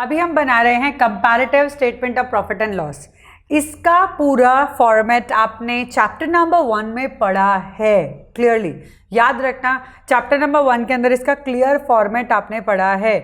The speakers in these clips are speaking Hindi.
अभी हम बना रहे हैं comparative statement of profit and loss. इसका पूरा फॉर्मेट आपने चैप्टर नंबर 1 में पढ़ा है क्लियरली। याद रखना, चैप्टर नंबर 1 के अंदर इसका क्लियर फॉर्मेट आपने पढ़ा है।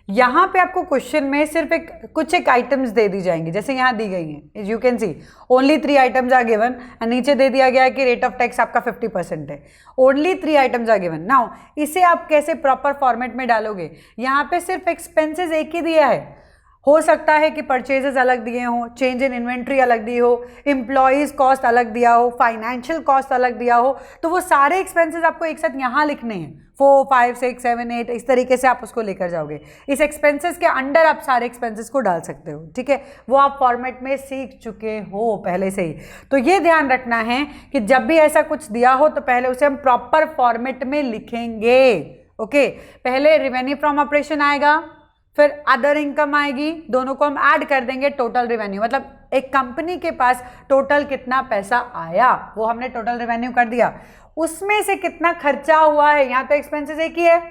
यहाँ पे आपको क्वेश्चन में सिर्फ कुछ एक आइटम्स दे दी जाएंगी, जैसे यहाँ दी गई हैं। You can see only 3 items are given and नीचे दे दिया गया है कि रेट ऑफ टैक्स आपका 50% है। Only 3 items are given. Now इसे आप कैसे प्रॉपर फॉर्मेट में डालोगे? यहाँ पे सिर्फ एक्सपेंसेस एक ही दिया है। हो सकता है कि परचेजेस अलग दिए हों, चेंज इन इन्वेंट्री अलग दी हो, एम्प्लॉयज़ कॉस्ट अलग दिया हो, फाइनेंशियल कॉस्ट अलग दिया हो, तो वो सारे एक्सपेंसेस आपको एक साथ यहाँ लिखने हैं। 4, 5, 6, 7, 8 इस तरीके से आप उसको लेकर जाओगे। इस एक्सपेंसेस के अंडर आप सारे एक्सपेंसेस को डाल सकते हो, ठीक है। वो आप फॉर्मेट में सीख चुके हो पहले से ही। तो ये ध्यान रखना है कि जब भी ऐसा कुछ दिया हो तो पहले उसे हम प्रॉपर फॉर्मेट में लिखेंगे। ओके, पहले रेवेन्यू फ्रॉम ऑपरेशन आएगा, फिर अदर इनकम आएगी, दोनों को हम ऐड कर देंगे टोटल रेवेन्यू। मतलब एक कंपनी के पास टोटल कितना पैसा आया वो हमने टोटल रेवेन्यू कर दिया, उसमें से कितना खर्चा हुआ है। यहाँ तो एक्सपेंसेस एक ही है,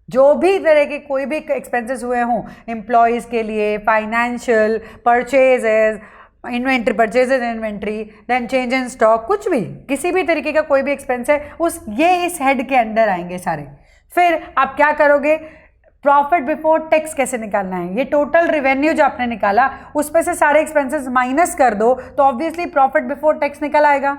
जो भी तरह के कोई भी एक्सपेंसेस हुए हों एम्प्लॉयज़ के लिए, financial, purchases, inventory, purchases inventory, then change in stock, कुछ भी किसी भी तरीके का कोई भी एक्सपेंस है इस हेड के अंडर आएंगे सारे। फिर आप क्या करोगे? प्रॉफिट बिफोर टैक्स कैसे निकालना है? ये टोटल रेवेन्यू जो आपने निकाला उस पे से सारे एक्सपेंसेस माइनस कर दो तो ऑब्वियसली प्रॉफिट बिफोर टैक्स निकल आएगा,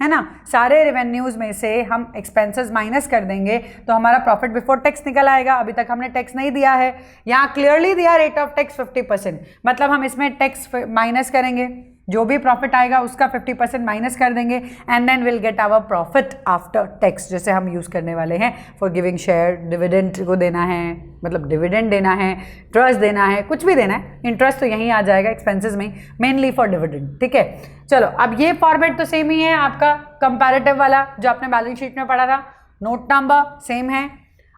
है ना। सारे रेवेन्यूज में से हम एक्सपेंसेस माइनस कर देंगे तो हमारा प्रॉफिट बिफोर टैक्स निकल आएगा। अभी तक हमने टैक्स नहीं दिया है, यहाँ क्लियरली दिया रेट ऑफ टैक्स 50%, मतलब हम इसमें टैक्स माइनस करेंगे, जो भी प्रॉफिट आएगा उसका 50% माइनस कर देंगे and then will get our profit after tax, जैसे हम यूज़ करने वाले हैं फॉर गिविंग शेयर। डिविडेंड को देना है, मतलब डिविडेंड देना है, ट्रस्ट देना है, कुछ भी देना है। इंटरेस्ट तो यहीं आ जाएगा एक्सपेंसेस में, मेनली फॉर डिविडेंड, ठीक है। चलो, अब ये फॉर्मेट तो सेम ही है आपका कंपैरेटिव वाला जो आपने बैलेंस शीट में पढ़ा था। नोट नंबर सेम है,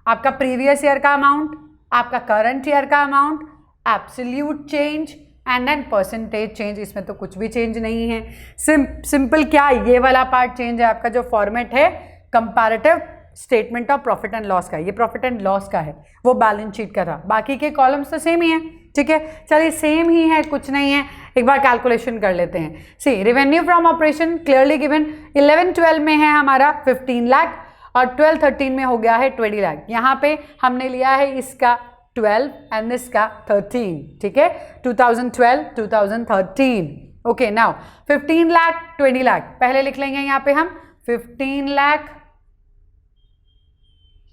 आपका प्रीवियस ईयर का अमाउंट, आपका करंट ईयर का amount, absolute change and then percentage change. इसमें तो कुछ भी चेंज नहीं है। सिंपल क्या, ये वाला पार्ट चेंज है आपका। जो फॉर्मेट है comparative statement of profit and loss का, ये प्रॉफिट एंड लॉस का है, वो बैलेंस शीट का था। बाकी के कॉलम्स तो सेम ही है, ठीक है। चलिए, सेम ही है, कुछ नहीं है। एक बार कैलकुलेशन कर लेते हैं। See, revenue from operation clearly given 11-12 में है हमारा 15 लाख और 12-13 में हो गया है 20 लाख। यहाँ पे हमने लिया है इसका 12 एंड इसका 13, ठीक है। 2012, 2013। ओके, नाउ 15 लाख 20 लाख पहले लिख लेंगे यहाँ पे हम 15 lakh,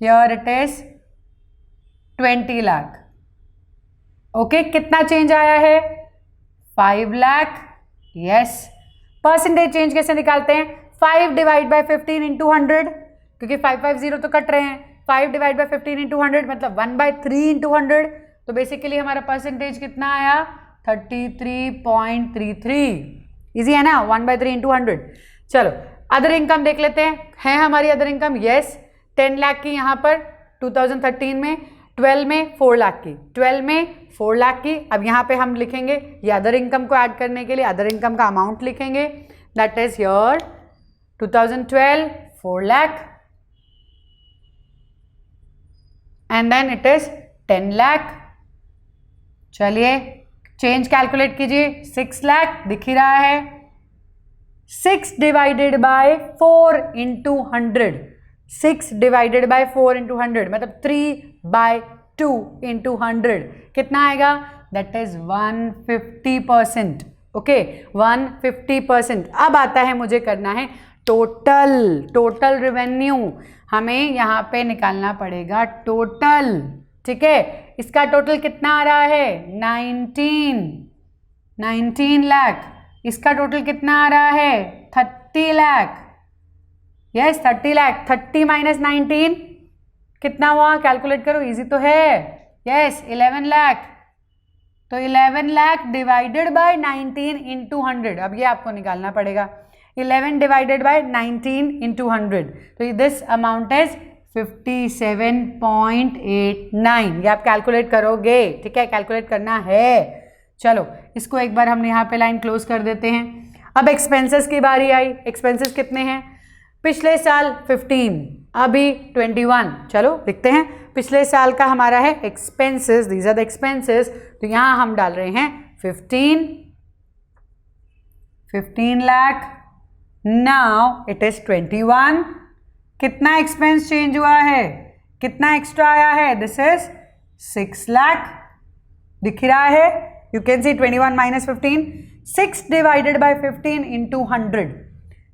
here it is 20 lakh. Okay, कितना चेंज आया है? 5 लाख। यस, परसेंटेज चेंज कैसे निकालते हैं? 5 डिवाइड बाय 15 इंटू 100, क्योंकि 550 तो कट रहे हैं। 5 डिवाइड बाय 15 इंटू 100 मतलब 1/3 इंटू 100। तो बेसिकली हमारा परसेंटेज कितना आया? 33.33। इजी है ना, 1/3 इंटू 100। चलो, अदर इनकम देख लेते हैं। है हमारी अदर इनकम, यस, 10 लाख की यहाँ पर 2013 में, 12 में 4 लाख की, 12 में 4 लाख की। अब यहाँ पे हम लिखेंगे ये अदर इनकम को ऐड करने के लिए अदर इनकम का अमाउंट लिखेंगे, that is here 2012 4 lakh and then it is 10 lakh. चलिए, चेंज कैलकुलेट कीजिए। 6 लाख दिख ही रहा है। 6 divided by 4 into 100, 6 divided by 4 into 100 मतलब 3/2 इंटू 100 कितना आएगा? That is 150%। ओके, 150%। अब आता है, मुझे करना है टोटल रेवेन्यू। हमें यहाँ पे निकालना पड़ेगा टोटल, ठीक है। इसका टोटल कितना आ रहा है? 19 लाख। इसका टोटल कितना आ रहा है? 30 लाख। यस, 30 लाख। 30 माइनस 19 कितना हुआ? कैलकुलेट करो, इजी तो है। यस, 11 लाख। तो 11 लाख डिवाइडेड बाय 19 इंटू 100, अब ये आपको निकालना पड़ेगा। 11 डिवाइडेड बाय 19 इंटू 100, तो दिस अमाउंट इज 57.89। ये आप कैलकुलेट करोगे, ठीक है, कैलकुलेट करना है। चलो, इसको एक बार हमने यहाँ पे लाइन क्लोज कर देते हैं। अब एक्सपेंसेस की बारी आई। एक्सपेंसेस कितने हैं? पिछले साल 15, अभी 21, चलो लिखते हैं। पिछले साल का हमारा है expenses, these are the expenses, तो यहां हम डाल रहे हैं 15 लाख। Now it is 21। कितना एक्सपेंस चेंज हुआ है, कितना एक्स्ट्रा आया है, दिस इज 6 लाख। दिख रहा है, you can C 21 minus 15, 6 divided by 15 into 100,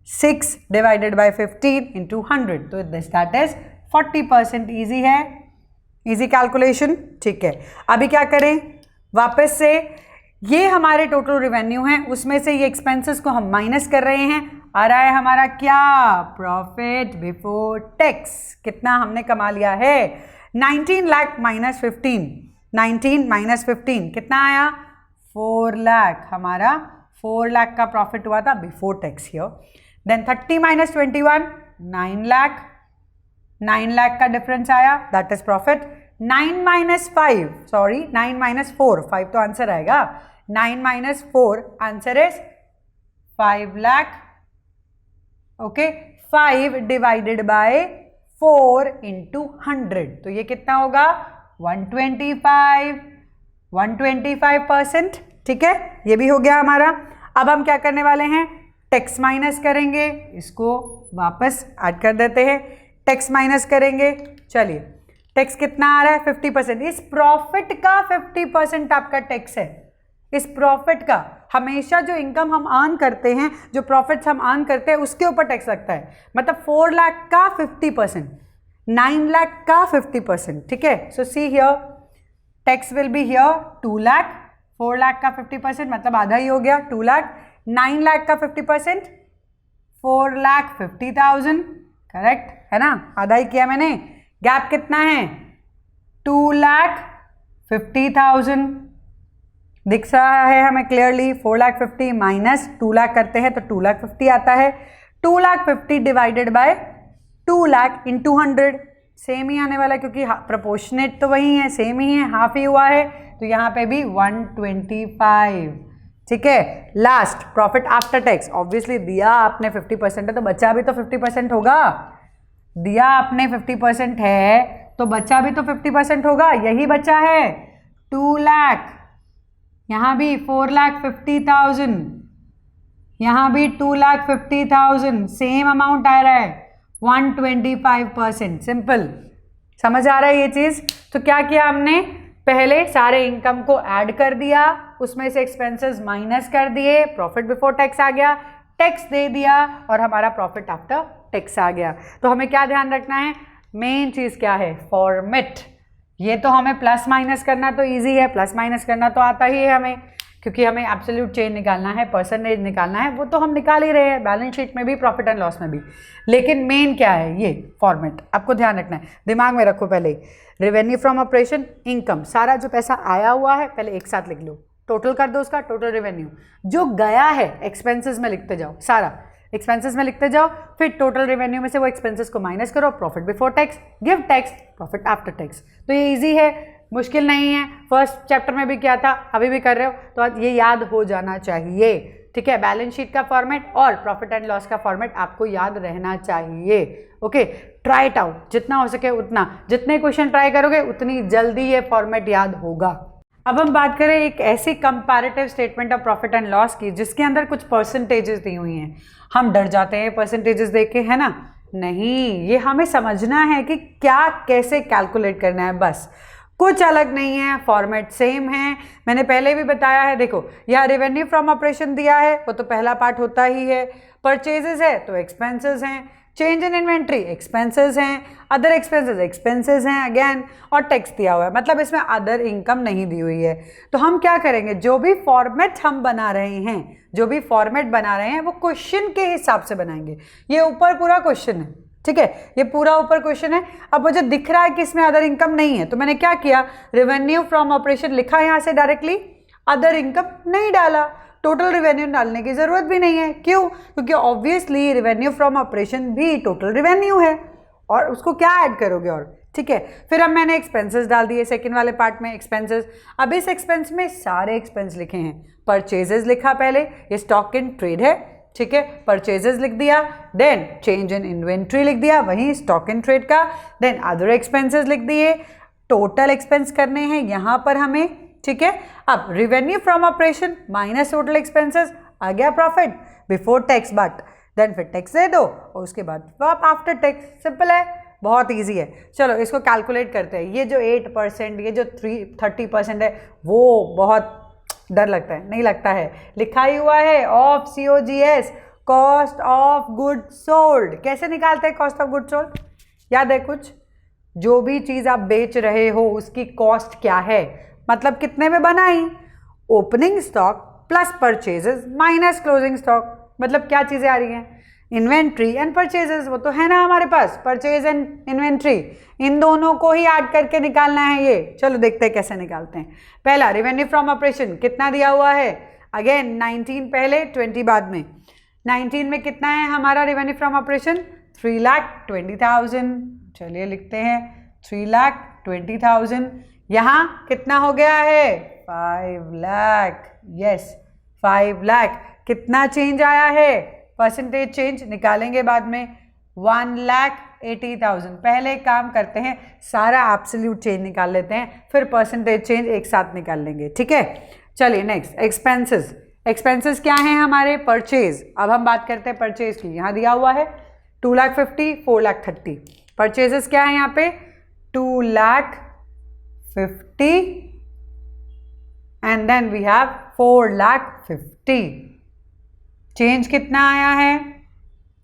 6 divided by 15 into 100, तो दिस दैट इज 40%। ईजी है, इजी कैलकुलेशन, ठीक है। अभी क्या करें, वापस से ये हमारे टोटल रेवेन्यू है, उसमें से ये एक्सपेंसेस को हम माइनस कर रहे हैं। आ रहा है हमारा क्या, प्रॉफिट बिफोर टैक्स। कितना हमने कमा लिया है, 19 लाख माइनस 15, 19 माइनस 15 कितना आया, 4 लाख। हमारा 4 लाख का प्रॉफिट हुआ था before tax here. Then 30 minus 21, 9 lakh. 9 lakh का डिफरेंस आया, that is profit. 9 minus 5, sorry 9 minus 4, 5 तो आंसर आएगा। 9 minus 4, answer is 5 lakh. Okay, 5 divided by 4 into 100, तो ये कितना होगा, 125%। ठीक है, ये भी हो गया हमारा। अब हम क्या करने वाले हैं, टैक्स माइनस करेंगे, इसको वापस ऐड कर देते हैं। टैक्स माइनस करेंगे, चलिए टैक्स कितना आ रहा है, 50%। इस प्रॉफिट का 50% आपका टैक्स है। इस प्रॉफिट का, हमेशा जो इनकम हम अर्न करते हैं, जो प्रॉफिट्स हम अर्न करते हैं, उसके ऊपर टैक्स लगता है। मतलब 4 लाख का 50%, 9 लाख का 50%। ठीक है, so see here tax will be here 2 lakh. 4 lakh का 50% मतलब आधा ही हो गया, 2 लाख। 9 लाख का 50% 4,50,000, करेक्ट है ना, आधा ही किया मैंने। गैप कितना है, 2,50,000 दिख रहा है हमें क्लियरली। 4,50,000 माइनस 2 लाख करते हैं तो 2,50,000 आता है। 2,50,000 divided by 2 lakh into 100, same ही आने वाला है क्योंकि प्रोपोर्शनेट तो वही है, सेम ही है, हाफ ही हुआ है, तो यहाँ पे भी 125। ठीक है, last profit after tax. Obviously दिया आपने 50% है तो बचा भी तो 50% होगा। दिया आपने 50% है तो बचा भी तो 50% होगा, यही बचा है 2 लाख। यहाँ भी 4,50,000, यहाँ भी 2,50,000, सेम अमाउंट आ रहा है, 125%। सिंपल, समझ आ रहा है ये चीज़। तो क्या किया हमने, पहले सारे इनकम को ऐड कर दिया, उसमें से एक्सपेंसेस माइनस कर दिए, प्रॉफिट बिफोर टैक्स आ गया, टैक्स दे दिया और हमारा प्रॉफिट आफ्टर टैक्स आ गया। तो हमें क्या ध्यान रखना है, मेन चीज़ क्या है, फॉर्मेट। ये तो हमें प्लस माइनस करना तो इजी है, प्लस माइनस करना तो आता ही है हमें, क्योंकि हमें एब्सोल्यूट चेंज निकालना है, परसेंटेज निकालना है, वो तो हम निकाल ही रहे हैं बैलेंस शीट में भी, प्रॉफिट एंड लॉस में भी। लेकिन मेन क्या है, ये फॉर्मेट आपको ध्यान रखना है, दिमाग में रखो। पहले रेवेन्यू फ्रॉम ऑपरेशन, इनकम, सारा जो पैसा आया हुआ है पहले एक साथ लिख लो, टोटल कर दो उसका, टोटल रेवेन्यू। जो गया है एक्सपेंसेस में लिखते जाओ, सारा एक्सपेंसेस में लिखते जाओ, फिर टोटल रेवेन्यू में से वो एक्सपेंसेस को माइनस करो, profit before tax, give tax, profit after tax. तो ये इजी है, मुश्किल नहीं है। फर्स्ट चैप्टर में भी किया था, अभी भी कर रहे हो, तो ये याद हो जाना चाहिए। ठीक है, बैलेंस शीट का फॉर्मेट और प्रॉफिट एंड लॉस का फॉर्मेट आपको याद रहना चाहिए। ओके, ट्राई इट आउट, जितना हो सके उतना, जितने क्वेश्चन ट्राई करोगे उतनी जल्दी ये फॉर्मेट याद होगा। अब हम बात करें एक ऐसी comparative statement of profit and loss की जिसके अंदर कुछ परसेंटेजेस दी हुई हैं। हम डर जाते हैं परसेंटेजेस देख के, है ना, नहीं, ये हमें समझना है कि क्या कैसे कैलकुलेट करना है, बस कुछ अलग नहीं है, फॉर्मेट सेम है। मैंने पहले भी बताया है, देखो यहाँ रेवेन्यू फ्रॉम ऑपरेशन दिया है, वो तो पहला पार्ट होता ही है, परचेजेस है तो एक्सपेंसेस हैं, चेंज इन इन्वेंट्री एक्सपेंसेस हैं, अदर एक्सपेंसेस हैं अगेन, और टैक्स दिया हुआ है, मतलब इसमें अदर इनकम नहीं दी हुई है। तो हम क्या करेंगे, जो भी फॉर्मेट हम बना रहे हैं, जो भी फॉर्मेट बना रहे हैं वो क्वेश्चन के हिसाब से बनाएंगे। ये ऊपर पूरा क्वेश्चन है, ठीक है, ये पूरा ऊपर क्वेश्चन है। अब मुझे दिख रहा है कि इसमें अदर इनकम नहीं है, तो मैंने क्या किया, रेवेन्यू फ्रॉम ऑपरेशन लिखा यहाँ से डायरेक्टली, अदर इनकम नहीं डाला, टोटल रेवेन्यू डालने की जरूरत भी नहीं है। क्यों, क्योंकि ऑब्वियसली रेवेन्यू फ्रॉम ऑपरेशन भी टोटल रेवेन्यू है, और उसको क्या ऐड करोगे, और ठीक है। फिर अब मैंने एक्सपेंसेस डाल दिए सेकंड वाले पार्ट में, एक्सपेंसेस। अब इस एक्सपेंस में सारे एक्सपेंस लिखे हैं, परचेजेस लिखा पहले, ये स्टॉक इन ट्रेड है, ठीक है, परचेजेस लिख दिया, देन चेंज इन इन्वेंट्री लिख दिया, वहीं स्टॉक इन ट्रेड का, देन अदर एक्सपेंसेस लिख दिए, टोटल एक्सपेंस करने हैं यहाँ पर हमें, ठीक है। अब revenue from operation minus total expenses, आ गया profit before tax, but then फिर टैक्स दे दो और उसके बाद आप आफ्टर टैक्स, सिंपल है, बहुत इजी है। चलो इसको कैलकुलेट करते हैं। ये जो 8%, ये जो 30% है, वो बहुत डर लगता है, नहीं लगता है, लिखा ही हुआ है of COGS, cost of good sold. कैसे निकालते हैं कॉस्ट ऑफ गुड सोल्ड? याद है कुछ? जो भी चीज़ आप बेच रहे हो उसकी कॉस्ट क्या है, मतलब कितने में बनाई, opening stock plus purchases minus closing stock. मतलब क्या चीज़ें आ रही हैं, इन्वेंट्री एंड परचेजेस, वो तो है ना हमारे पास, परचेज एंड इन्वेंट्री, इन दोनों को ही ऐड करके निकालना है ये। चलो देखते हैं कैसे निकालते हैं। पहला रेवेन्यू फ्रॉम ऑपरेशन कितना दिया हुआ है, अगेन 19 पहले 20 बाद में। 19 में कितना है हमारा रेवेन्यू फ्रॉम ऑपरेशन, 3,20,000। चलिए लिखते हैं 3,20,000। यहाँ कितना हो गया है, 5 लाख, यस 5 लाख। कितना चेंज आया है, परसेंटेज चेंज निकालेंगे बाद में, 1,80,000। पहले काम करते हैं, सारा एब्सोल्यूट चेंज निकाल लेते हैं, फिर परसेंटेज चेंज एक साथ निकाल लेंगे, ठीक है। चलिए नेक्स्ट एक्सपेंसेस। एक्सपेंसेस क्या हैं हमारे, परचेज। अब हम बात करते हैं परचेज की, यहाँ दिया हुआ है 2,50,000, 4,30,000। परचेजेस क्या है यहाँ पे, 2,50,000 and then we have 4,50,000। Change कितना आया है,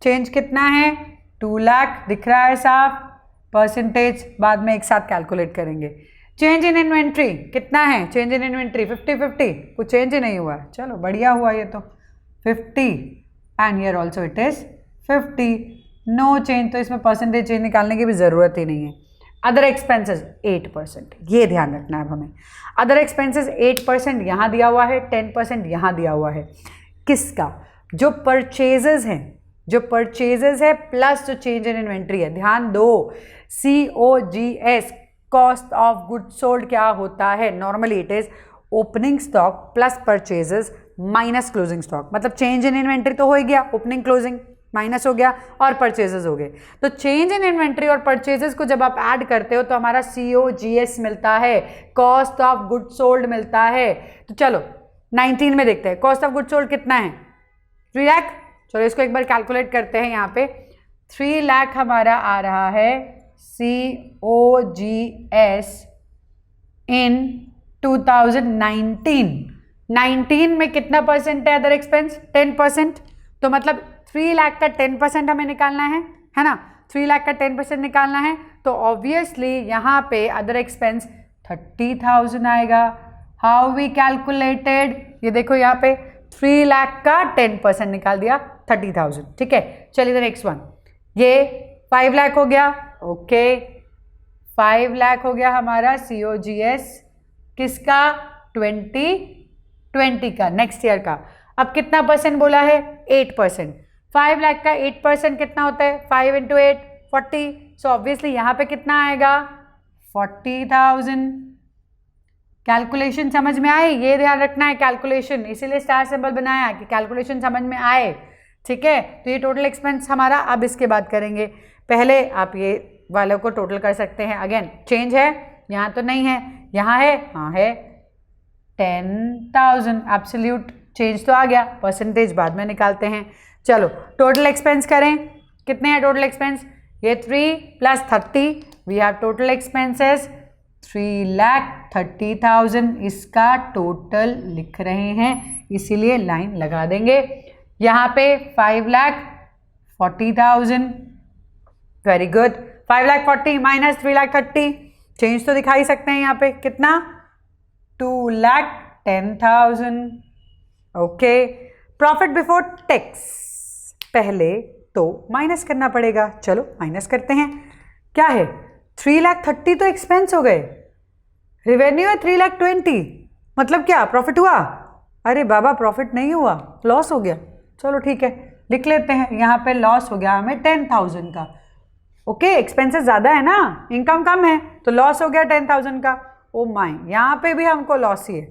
चेंज कितना है, 2 लाख दिख रहा है साफ, परसेंटेज बाद में एक साथ कैलकुलेट करेंगे। चेंज इन इन्वेंट्री कितना है, चेंज इन इन्वेंट्री 50-50, कुछ चेंज ही नहीं हुआ, चलो बढ़िया हुआ ये तो 50 and here also it is 50, no change, तो इसमें परसेंटेज चेंज निकालने की भी ज़रूरत ही नहीं है। अदर एक्सपेंसेस 8%, ये ध्यान रखना है अब हमें। अदर एक्सपेंसेस 8% यहाँ दिया हुआ है, 10% यहाँ दिया हुआ है, किसका, जो परचेजेस हैं, जो परचेजेस है प्लस जो चेंज इन इन्वेंट्री है। ध्यान दो, COGS cost of good sold क्या होता है, normally it is opening stock plus purchases minus closing stock. मतलब चेंज इन इन्वेंट्री तो हो ही गया, ओपनिंग क्लोजिंग माइनस हो गया और परचेजेस हो गए। तो चेंज इन इन्वेंट्री और परचेजेस को जब आप ऐड करते हो तो हमारा COGS मिलता है, कॉस्ट ऑफ गुड सोल्ड मिलता है। तो चलो 19 में देखते हैं कॉस्ट ऑफ गुड सोल्ड कितना है, 3 लाख। चलो इसको एक बार कैलकुलेट करते हैं। यहाँ पे 3 लाख हमारा आ रहा है COGS इन 2019। 19 में कितना परसेंट है अदर एक्सपेंस, 10%। तो मतलब 3 लाख का 10% हमें निकालना है ना, 3 लाख का 10% निकालना है। तो ऑब्वियसली यहाँ पे अदर एक्सपेंस 30,000 आएगा। हाउ वी कैलकुलेटेड, ये देखो यहाँ पे 3 लाख का 10% निकाल दिया 30,000, ठीक है। चलिए नेक्स्ट वन, ये 5 लाख हो गया, ओके 5 लाख हो गया हमारा COGS किसका, 2020 का, नेक्स्ट ईयर का। अब कितना परसेंट बोला है, 8%। 5 लाख का 8% कितना होता है, 5 × 8 40। सो ऑब्वियसली यहाँ पे कितना आएगा, 40,000। कैलकुलेशन समझ में आई, ये ध्यान रखना है कैलकुलेशन, इसीलिए स्टार सिंबल बनाया कि कैलकुलेशन समझ में आए, ठीक है। तो ये टोटल एक्सपेंस हमारा, अब इसके बाद करेंगे। पहले आप ये वालों को टोटल कर सकते हैं। अगेन चेंज है, यहाँ तो नहीं है, यहाँ है, हाँ है 10,000। एब्सोल्यूट चेंज तो आ गया, परसेंटेज बाद में निकालते हैं। चलो टोटल एक्सपेंस करें, कितने हैं टोटल एक्सपेंस, ये 3 + 30, वी हैव टोटल एक्सपेंसेस 3,30,000। इसका टोटल लिख रहे हैं, इसीलिए लाइन लगा देंगे। यहाँ पे 5,40,000, वेरी गुड। 5,40,000 माइनस 3,30,000, चेंज तो दिखा ही सकते हैं यहाँ पे, कितना, 2,10,000, ओके। प्रॉफिट बिफोर टैक्स पहले तो माइनस करना पड़ेगा, चलो माइनस करते हैं। क्या है, 3,30,000 तो एक्सपेंस हो गए, रिवेन्यू है 3,20,000, मतलब क्या प्रॉफिट हुआ, अरे बाबा प्रॉफिट नहीं हुआ, लॉस हो गया। चलो ठीक है, लिख लेते हैं, यहाँ पे लॉस हो गया हमें 10,000 का, ओके। एक्सपेंसेस ज़्यादा है ना, इनकम कम है, तो लॉस हो गया 10,000 का। ओ माय, यहाँ पे भी हमको लॉस ही है।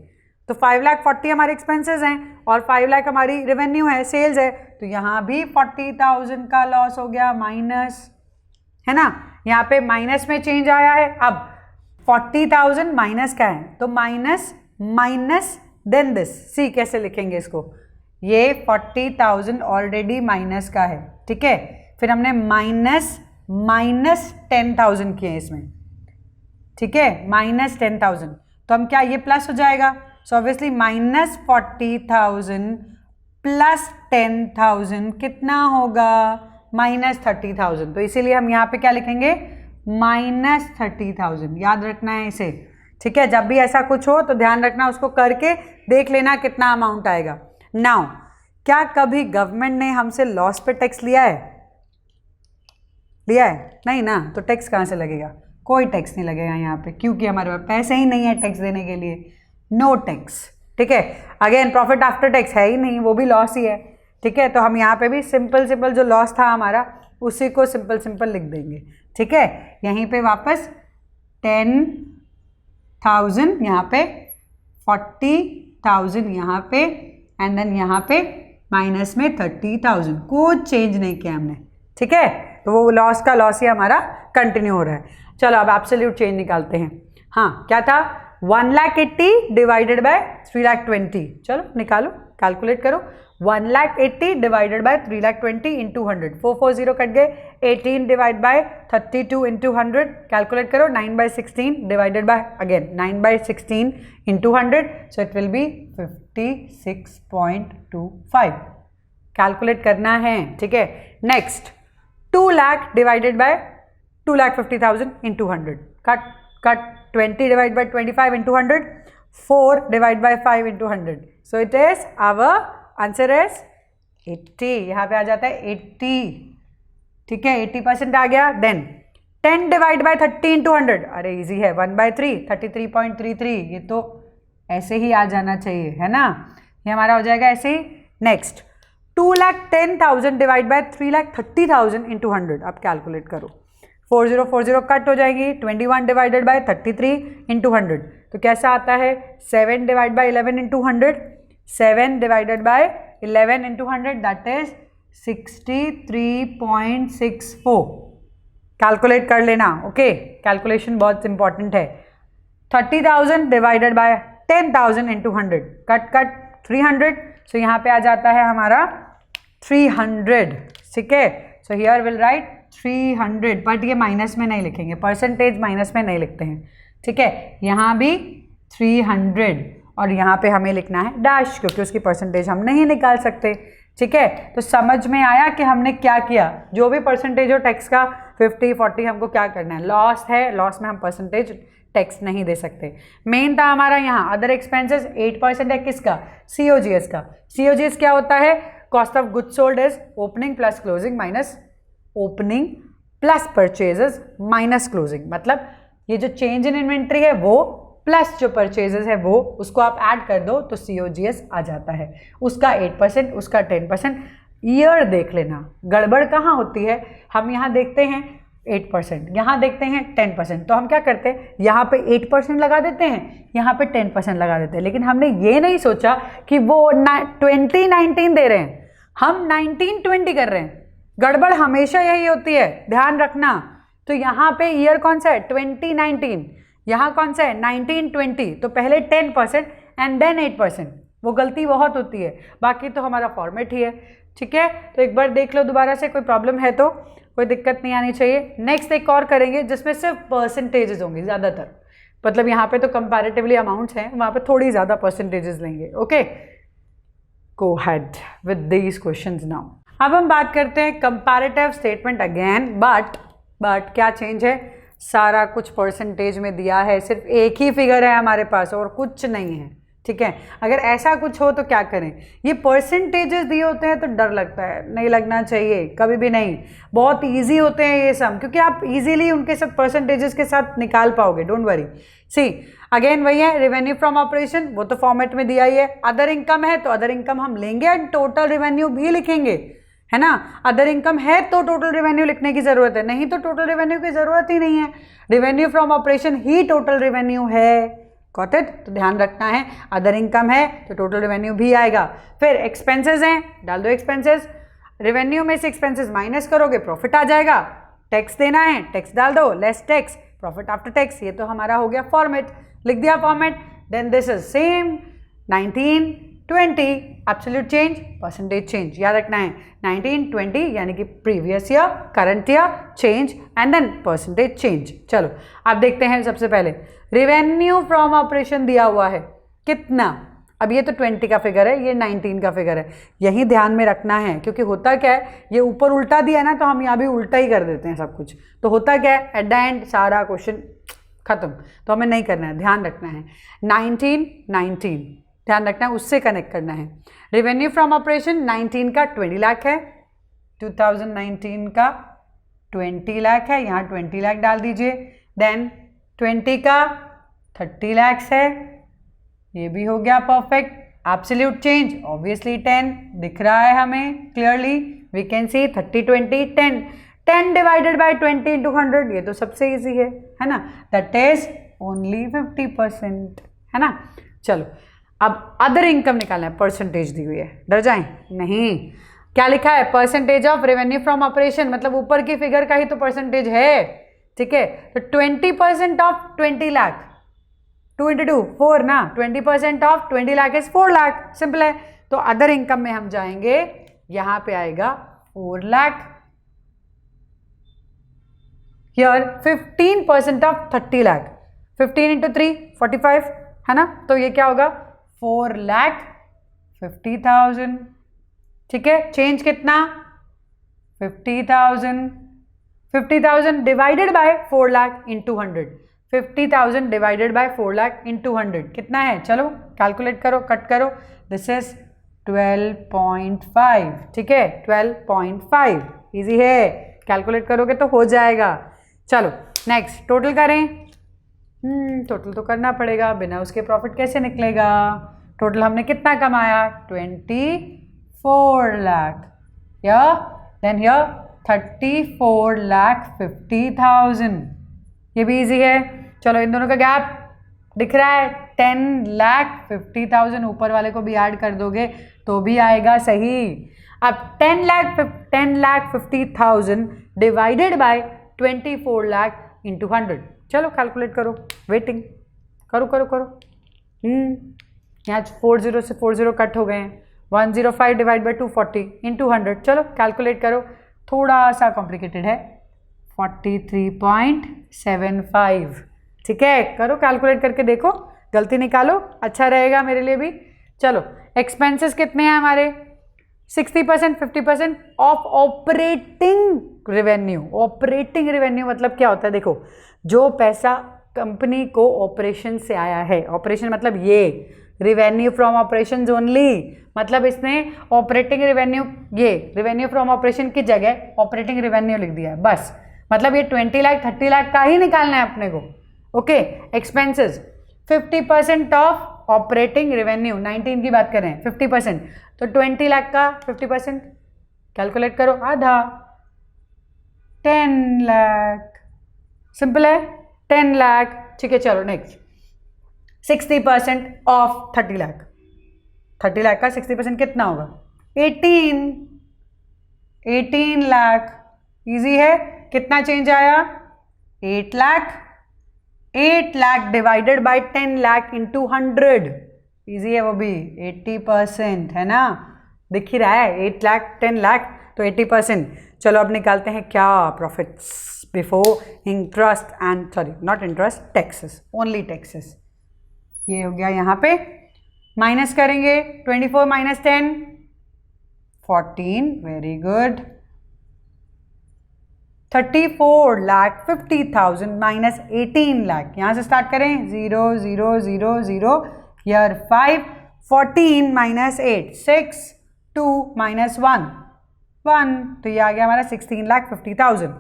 तो 5,40,000 हमारे एक्सपेंसेस हैं और 5 लाख हमारी रेवेन्यू है, सेल्स है, तो यहाँ भी 40,000 का लॉस हो गया माइनस, है ना। यहाँ पे माइनस में चेंज आया है। अब 40,000 माइनस का है तो माइनस माइनस देन दिस, सी कैसे लिखेंगे इसको, ये 40,000 ऑलरेडी माइनस का है, ठीक है। फिर हमने माइनस 10,000 किए इसमें, ठीक है, माइनस 10,000, तो हम क्या, ये प्लस हो जाएगा, सो ऑब्वियसली माइनस 40,000 प्लस 10,000 कितना होगा, माइनस 30,000। तो इसीलिए हम यहाँ पे क्या लिखेंगे, माइनस 30,000, याद रखना है इसे, ठीक है। जब भी ऐसा कुछ हो तो ध्यान रखना, उसको करके देख लेना कितना अमाउंट आएगा। नाउ क्या कभी गवर्नमेंट ने हमसे लॉस पे टैक्स लिया है, लिया है नहीं ना, तो टैक्स कहाँ से लगेगा, कोई टैक्स नहीं लगेगा यहाँ पे, क्योंकि हमारे पास पैसे ही नहीं है टैक्स देने के लिए, नो टैक्स, ठीक है। अगेन प्रॉफिट आफ्टर टैक्स है ही नहीं, वो भी लॉस ही है, ठीक है। तो हम यहाँ पे भी सिंपल जो लॉस था हमारा उसी को सिंपल लिख देंगे, ठीक है। यहीं पे वापस 10,000 यहाँ पे, 40,000 यहाँ पे, एंड देन यहाँ पे माइनस में 30,000, कुछ चेंज नहीं किया हमने, ठीक है। तो वो लॉस का लॉस ही हमारा कंटिन्यू हो रहा है। चलो अब एब्सोल्यूट चेंज निकालते हैं। हाँ क्या था, 1,80,000 डिवाइडेड बाय 3,20,000, चलो निकालो, कैलकुलेट करो, 1,80,000 डिवाइडेड बाय 3,20,000 इंटू 100, 440 कट गए, 18 डिवाइड बाय 32 इंटू 100, कैलकुलेट करो, 9/16 divided by again 9/16 into 100, so it will be 56.25, calculate करना है, ठीक है। Next 2 lakh divided by 2,50,000 into 100, cut 20 divide by 25 into 100, 4 divide by 5 into 100, so it is our answer is 80, यहाँ पे आ जाता है 80, ठीक है, 80% आ गया। देन 10 डिवाइड बाय 30 इंटू 100, अरे इजी है, 1/3, 33.33, ये तो ऐसे ही आ जाना चाहिए, है ना, ये हमारा हो जाएगा ऐसे ही। नेक्स्ट 2,10,000 डिवाइड बाय 3,30,000 इंटू 100, अब कैलकुलेट करो, 4040 कट हो जाएगी, 21 डिवाइडेड बाय 33 इंटू 100, तो कैसा आता है, 7 divide by 11 into 100, 7 divided by 11 into 100, that is 63.64, calculate कर लेना, ओके, कैलकुलेशन बहुत इंपॉर्टेंट है। 30,000 डिवाइडेड बाय 10,000 इंटू 100, कट 300, सो यहाँ पे आ जाता है हमारा 300, ठीक है। So here will write 300, but ये माइनस में नहीं लिखेंगे, परसेंटेज माइनस में नहीं लिखते हैं, ठीक है। यहाँ भी 300 और यहाँ पे हमें लिखना है डैश, क्योंकि उसकी परसेंटेज हम नहीं निकाल सकते, ठीक है। तो समझ में आया कि हमने क्या किया, जो भी परसेंटेज हो टैक्स का 50 40 हमको क्या करना है, लॉस है, लॉस में हम परसेंटेज टैक्स नहीं दे सकते। मेन था हमारा यहाँ अदर एक्सपेंसेस 8% है, किसका, COGS का। COGS क्या होता है, cost of goods sold is opening plus closing minus opening plus purchases minus closing, मतलब ये जो चेंज इन इन्वेंट्री है वो प्लस जो परचेजेस है वो, उसको आप ऐड कर दो तो COGS आ जाता है, उसका 8%, उसका 10%। ईयर देख लेना, गड़बड़ कहाँ होती है, हम यहाँ देखते हैं 8%, यहाँ देखते हैं 10%, तो हम क्या करते हैं, यहाँ पे 8% लगा देते हैं, यहाँ पे 10% लगा देते हैं, लेकिन हमने ये नहीं सोचा कि वो 2019 दे रहे हैं, हम 1920 कर रहे हैं। गड़बड़ हमेशा यही होती है, ध्यान रखना। तो यहाँ पे ईयर कौन सा है, 2019, यहाँ कौन सा है 1920, तो पहले 10% एंड देन 8%, वो गलती बहुत होती है, बाकी तो हमारा फॉर्मेट ही है, ठीक है। तो एक बार देख लो दोबारा से, कोई प्रॉब्लम है तो कोई दिक्कत नहीं आनी चाहिए। नेक्स्ट एक और करेंगे जिसमें सिर्फ परसेंटेजेस होंगे ज़्यादातर, मतलब यहाँ पे तो कंपैरेटिवली अमाउंट्स हैं, वहाँ पे थोड़ी ज़्यादा परसेंटेजेस लेंगे, okay. Go head with these questions now. अब हम बात करते हैं कंपैरेटिव स्टेटमेंट अगेन, बट क्या चेंज है, सारा कुछ परसेंटेज में दिया है, सिर्फ एक ही फिगर है हमारे पास और कुछ नहीं है, ठीक है। अगर ऐसा कुछ हो तो क्या करें, ये परसेंटेजेस दिए होते हैं तो डर लगता है, नहीं लगना चाहिए कभी भी नहीं, बहुत इजी होते हैं ये सम, क्योंकि आप इजीली उनके साथ परसेंटेजेस के साथ निकाल पाओगे, डोंट वरी। सी अगेन वही है, रेवेन्यू फ्रॉम ऑपरेशन, वो तो फॉर्मेट में दिया ही है। अदर इनकम है तो अदर इनकम हम लेंगे एंड टोटल रेवेन्यू भी लिखेंगे, है ना। अदर इनकम है तो टोटल रेवेन्यू लिखने की जरूरत है, नहीं तो टोटल रेवेन्यू की जरूरत ही नहीं है, revenue from operation he total revenue है, गॉट इट? तो ध्यान रखना है, अदर इनकम है तो टोटल रेवेन्यू भी आएगा। फिर एक्सपेंसेस हैं, डाल दो एक्सपेंसेस, रेवेन्यू में से एक्सपेंसेस माइनस करोगे प्रॉफिट आ जाएगा। टैक्स देना है, टैक्स डाल दो, less tax, profit after tax. ये तो हमारा हो गया फॉर्मेट, लिख दिया format. Then this is same 19, 20, absolute change, percentage change, याद रखना है 19, 20 यानी कि previous year, current year, change and then percentage change. चलो अब देखते हैं सबसे पहले रेवेन्यू फ्रॉम ऑपरेशन दिया हुआ है कितना। अब ये तो 20 का फिगर है, ये 19 का फिगर है, यही ध्यान में रखना है क्योंकि होता क्या है, ये ऊपर उल्टा दिया ना तो हम यहाँ भी उल्टा ही कर देते हैं सब कुछ। तो होता क्या है, एट द एंड सारा क्वेश्चन खत्म, तो हमें नहीं करना है, ध्यान रखना है 19, 19 ध्यान रखना है, उससे कनेक्ट करना है। रेवेन्यू फ्रॉम ऑपरेशन 19 का 20 लाख है, 2019 का 20 लाख है, यहाँ 20 लाख डाल दीजिए। देन 20 का 30 लाख है, ये भी हो गया परफेक्ट। एब्सोल्यूट चेंज ऑब्वियसली 10 दिख रहा है हमें clearly, we can see 30, 20, 10, 10 divided by 20 into 100, ये तो सबसे ईजी है ना, दैट इज ओनली 50%, है ना। चलो अब अदर इनकम निकालना है, परसेंटेज दी हुई है, डर जाएं नहीं, क्या लिखा है, percentage of revenue from operation, मतलब ऊपर की फिगर का ही तो परसेंटेज है, ठीक है। तो 20% ऑफ 20 लाख, 2 इंटू 2 4 ना, 20% of 20 lakh is 4 lakh, simple है। तो अदर इनकम में हम जाएंगे, यहां पे आएगा 4 lakh, here 15% of 30 lakh, 15 into 3 45, है ना, तो ये क्या होगा 4,50,000, ठीक है। चेंज कितना 50,000, 50,000 divided by 4 lakh into 100, 50,000 divided by 4 lakh into 100 कितना है, चलो कैलकुलेट करो, कट करो, दिस इज 12.5, ठीक है 12.5, इजी है, कैलकुलेट करोगे तो हो जाएगा। चलो नेक्स्ट टोटल करें, टोटल तो करना पड़ेगा, बिना उसके प्रॉफिट कैसे निकलेगा। टोटल हमने कितना कमाया 24 लाख, या देन हियर 34,50,000, ये भी इजी है। चलो इन दोनों का गैप दिख रहा है 10,50,000, ऊपर वाले को भी ऐड कर दोगे तो भी आएगा सही। अब 10,50,000 डिवाइडेड बाय 24 लाख इंटू 100, चलो कैलकुलेट करो, वेटिंग करो करो करो। यहाँ 40 से 40 कट हो गए हैं, 105 डिवाइड बाई 240 इंटू 100, चलो कैलकुलेट करो, थोड़ा सा कॉम्प्लिकेटेड है, 43.75, ठीक है, करो कैलकुलेट करके देखो, गलती निकालो, अच्छा रहेगा मेरे लिए भी। चलो एक्सपेंसेस कितने हैं हमारे 60%, 50% of operating revenue. Operating revenue मतलब क्या होता है, देखो जो पैसा कंपनी को ऑपरेशन से आया है, ऑपरेशन मतलब ये रेवेन्यू फ्रॉम ऑपरेशंस ओनली, मतलब इसने ऑपरेटिंग रेवेन्यू, ये रेवेन्यू फ्रॉम ऑपरेशन की जगह ऑपरेटिंग रेवेन्यू लिख दिया है बस, मतलब ये 20 लाख 30 लाख का ही निकालना है अपने को, okay. Expenses 50% of operating revenue, 19 की बात कर रहे हैं 50%, तो 20 लाख का 50% कैलकुलेट करो, आधा 10 लाख, सिंपल है 10 लाख, ठीक है। चलो नेक्स्ट 60% ऑफ 30 लाख, 30 लाख का 60% कितना होगा 18 लाख, इजी है, कितना चेंज आया 8 lakh, 8 lakh divided bye 10 lakh into 100, easy है वो भी 80%, है ना, दिख ही रहा है 8 लाख 10 लाख तो 80%। चलो अब निकालते हैं क्या profits before interest and, sorry not interest, taxes, only taxes. ये हो गया, यहाँ पे माइनस करेंगे 24 minus 10 14, very good, 34,50,000 minus 18 lakh, यहाँ से स्टार्ट करें 0 0 0 0, ईयर 5, 14 माइनस 8 6, 2 माइनस 1 1, तो ये आ गया हमारा 16,50,000।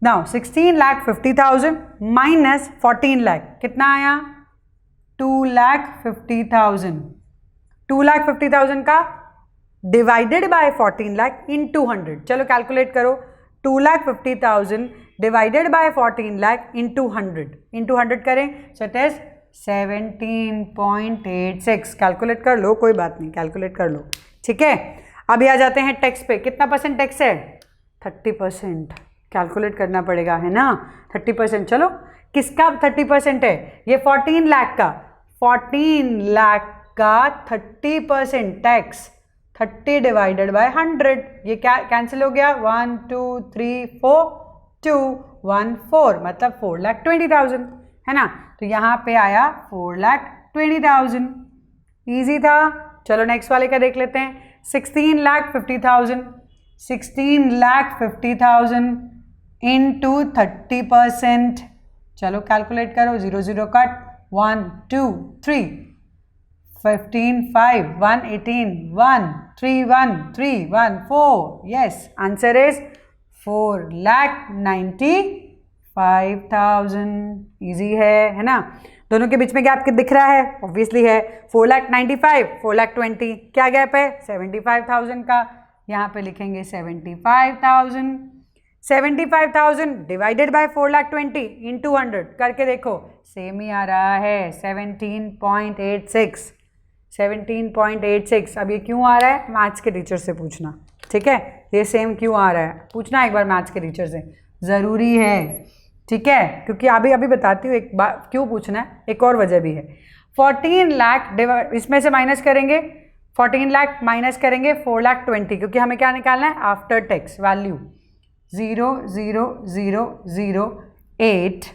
नाउ 16,50,000 माइनस 14 लाख कितना आया 2,50,000, 2,50,000 का डिवाइडेड बाय 14 लाख इंटू 100, चलो कैलकुलेट करो, 2,50,000 डिवाइडेड बाय 14 लाख इंटू 100 करें, सो इट इज 17.86। कैलकुलेट कर लो, कोई बात नहीं, कैलकुलेट कर लो, ठीक है। अभी आ जाते हैं टैक्स पे। कितना परसेंट टैक्स है? 30%। कैलकुलेट करना पड़ेगा, है ना। 30%। चलो, किसका 30% है? ये 14 लाख का, 14 लाख का 30% टैक्स, 30 डिवाइडेड बाय 100। ये क्या कैंसिल हो गया? 1 2 3 4 2 1 4, मतलब 4,20,000, है ना। तो यहाँ पे आया 4,20,000। ईजी था। चलो नेक्स्ट वाले का देख लेते हैं। 16,50,000, 16,50,000 इंटू 30%। चलो कैलकुलेट करो, 0 0 cut, 1 2 3 15 5 1 18 1 3 1 3 1 4। Yes, answer is 4,95,000। Easy है ना। दोनों के बीच में गैप दिख रहा है? ऑब्वियसली है। 4,95,000, 4,20,000, क्या गैप है? 75,000 का। यहाँ पे लिखेंगे 75,000। 75,000 डिवाइडेड बाय 4,20,000 इंटू 100 करके देखो, सेम ही आ रहा है, 17.86। 17.86। अब ये क्यों आ रहा है? मैथ्स के टीचर से पूछना, ठीक है। ये सेम क्यों आ रहा है, पूछना एक बार मैथ्स के टीचर से, ज़रूरी है, ठीक है। क्योंकि अभी बताती हूँ एक बार क्यों पूछना है। एक और वजह भी है। 14 लाख इसमें से माइनस करेंगे, 14 लाख माइनस करेंगे 4,20,000, क्योंकि हमें क्या निकालना है? After tax value. 0 0 0 0 8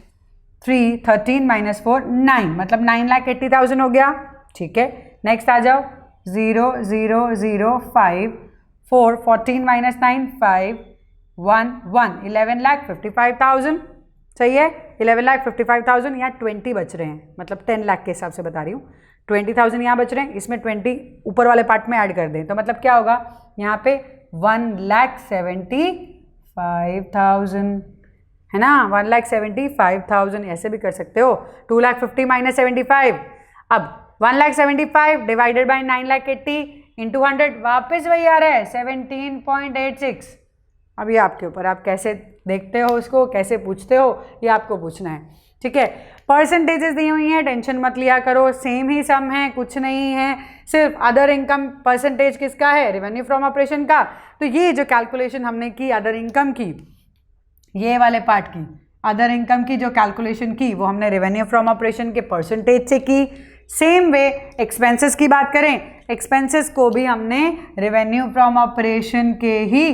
3 13 माइनस 4 9, मतलब 9,80,000 हो गया, ठीक है। नेक्स्ट आ जाओ, 0 0 0 5 4 14 माइनस 9 5 1 1 11,55,000। सही है, 11,55,000। यहाँ 20 बच रहे हैं, मतलब 10 लाख के हिसाब से बता रही हूँ। 20,000 यहाँ बच रहे हैं, इसमें 20 ऊपर वाले पार्ट में ऐड कर दें तो मतलब क्या होगा? यहाँ पे 1,75,000, है ना। 1,75,000 ऐसे भी कर सकते हो। 2,50,000 माइनस 75। अब 1,75,000 डिवाइडेड बाई 9,80,000 इंटू 100, वापस वही आ रहा है 17.86। अब ये आपके ऊपर, आप कैसे देखते हो उसको, कैसे पूछते हो, ये आपको पूछना है, ठीक है। परसेंटेजेस दी हुई हैं, टेंशन मत लिया करो, सेम ही सम है, कुछ नहीं है। सिर्फ अदर इनकम परसेंटेज किसका है? रेवेन्यू फ्रॉम ऑपरेशन का। तो ये जो कैलकुलेशन हमने की अदर इनकम की, ये वाले पार्ट की अदर इनकम की जो कैलकुलेशन की, वो हमने रेवेन्यू फ्रॉम ऑपरेशन के परसेंटेज से की। सेम वे एक्सपेंसेस की बात करें, एक्सपेंसेस को भी हमने रेवेन्यू फ्रॉम ऑपरेशन के ही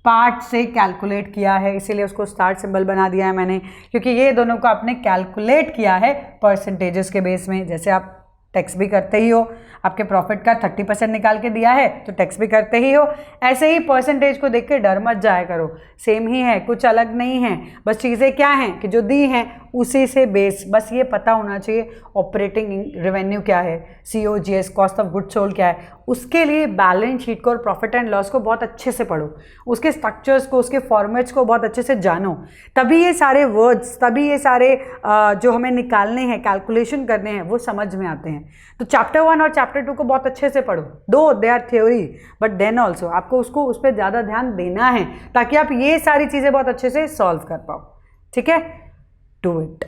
पार्ट से कैलकुलेट किया है, इसीलिए उसको स्टार सिंबल बना दिया है मैंने, क्योंकि ये दोनों को आपने कैलकुलेट किया है परसेंटेजेस के बेस में। जैसे आप टैक्स भी करते ही हो, आपके प्रॉफिट का 30% निकाल के दिया है तो टैक्स भी करते ही हो, ऐसे ही परसेंटेज को देख के डर मत जाया करो, सेम ही है, कुछ अलग नहीं है। बस चीज़ें क्या हैं कि जो दी हैं उसी से बेस, बस ये पता होना चाहिए ऑपरेटिंग रेवेन्यू क्या है, COGS cost of goods sold क्या है। उसके लिए बैलेंस शीट को और प्रॉफिट एंड लॉस को बहुत अच्छे से पढ़ो, उसके स्ट्रक्चर्स को, उसके फॉर्मेट्स को बहुत अच्छे से जानो, तभी ये सारे वर्ड्स, तभी ये सारे जो हमें निकालने हैं, कैलकुलेशन करने हैं, वो समझ में आते हैं। तो चैप्टर 1 और चैप्टर 2 को बहुत अच्छे से पढ़ो, though they are theory but then also आपको उसको उस पर ज़्यादा ध्यान देना है ताकि आप ये सारी चीज़ें बहुत अच्छे से सॉल्व कर पाओ, ठीक है। Do it.